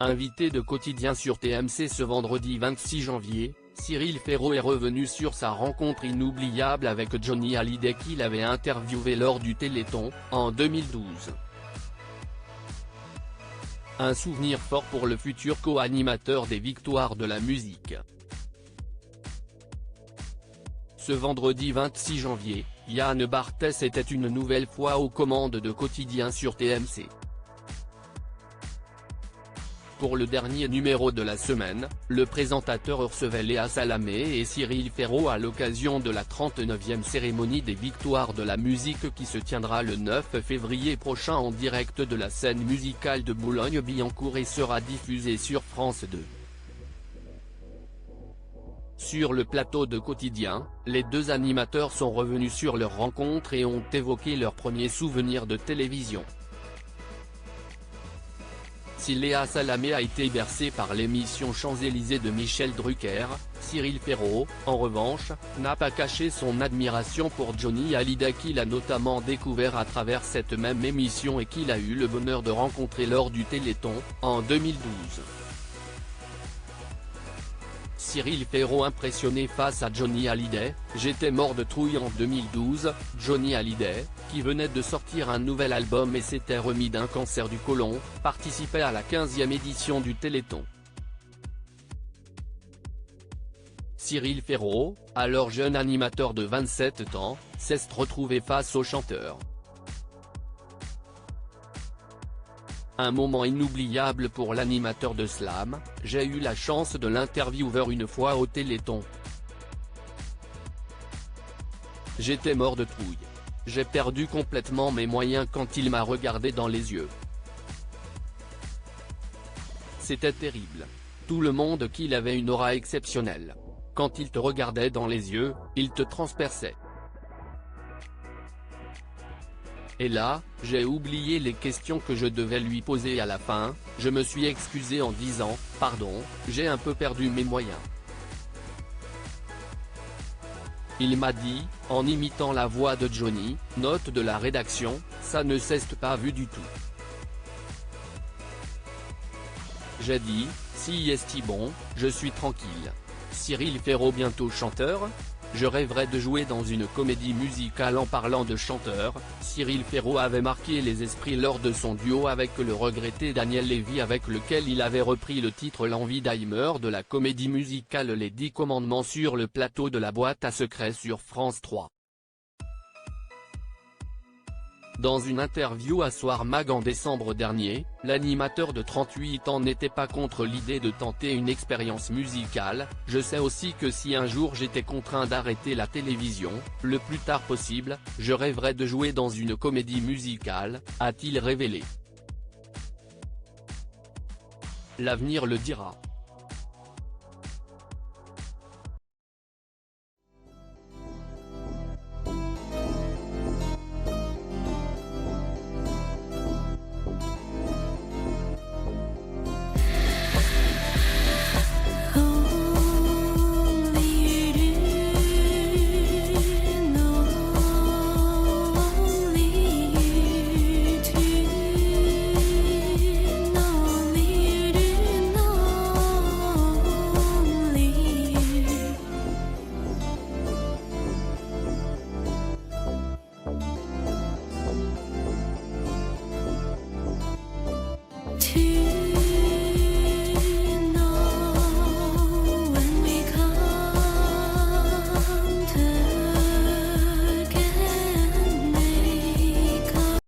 Invité de Quotidien sur TMC ce vendredi 26 janvier, Cyril Ferraud est revenu sur sa rencontre inoubliable avec Johnny Hallyday qu'il avait interviewé lors du Téléthon, en 2012. Un souvenir fort pour le futur co-animateur des Victoires de la musique. Ce vendredi 26 janvier, Yann Barthès était une nouvelle fois aux commandes de Quotidien sur TMC. Pour le dernier numéro de la semaine, le présentateur recevait Léa Salamé et Cyril Ferraud à l'occasion de la 39e cérémonie des Victoires de la musique qui se tiendra le 9 février prochain en direct de la scène musicale de Boulogne-Billancourt et sera diffusée sur France 2. Sur le plateau de Quotidien, les deux animateurs sont revenus sur leur rencontre et ont évoqué leurs premiers souvenirs de télévision. Si Léa Salamé a été bercée par l'émission Champs-Élysées de Michel Drucker, Cyril Ferraud, en revanche, n'a pas caché son admiration pour Johnny Hallyday qu'il a notamment découvert à travers cette même émission et qu'il a eu le bonheur de rencontrer lors du Téléthon, en 2012. Cyril Ferraud impressionné face à Johnny Hallyday, « J'étais mort de trouille en 2012 », Johnny Hallyday, qui venait de sortir un nouvel album et s'était remis d'un cancer du côlon, participait à la 15e édition du Téléthon. Cyril Ferraud, alors jeune animateur de 27 ans, s'est retrouvé face au chanteur. Un moment inoubliable pour l'animateur de Slam, j'ai eu la chance de l'interviewer une fois au Téléthon. J'étais mort de trouille. J'ai perdu complètement mes moyens quand il m'a regardé dans les yeux. C'était terrible. Tout le monde qu'il avait une aura exceptionnelle. Quand il te regardait dans les yeux, il te transperçait. Et là, j'ai oublié les questions que je devais lui poser à la fin, je me suis excusé en disant « Pardon, j'ai un peu perdu mes moyens ». Il m'a dit, en imitant la voix de Johnny, note de la rédaction, ça ne s'est pas vu du tout. J'ai dit, si est bon, je suis tranquille. Cyril Ferraud bientôt chanteur ? Je rêverais de jouer dans une comédie musicale. En parlant de chanteur, Cyril Ferraud avait marqué les esprits lors de son duo avec le regretté Daniel Lévy avec lequel il avait repris le titre L'envie d'Heimer de la comédie musicale Les 10 commandements sur le plateau de la boîte à secrets sur France 3. Dans une interview à Soir Mag en décembre dernier, l'animateur de 38 ans n'était pas contre l'idée de tenter une expérience musicale. « Je sais aussi que si un jour j'étais contraint d'arrêter la télévision, le plus tard possible, je rêverais de jouer dans une comédie musicale », a-t-il révélé. L'avenir le dira.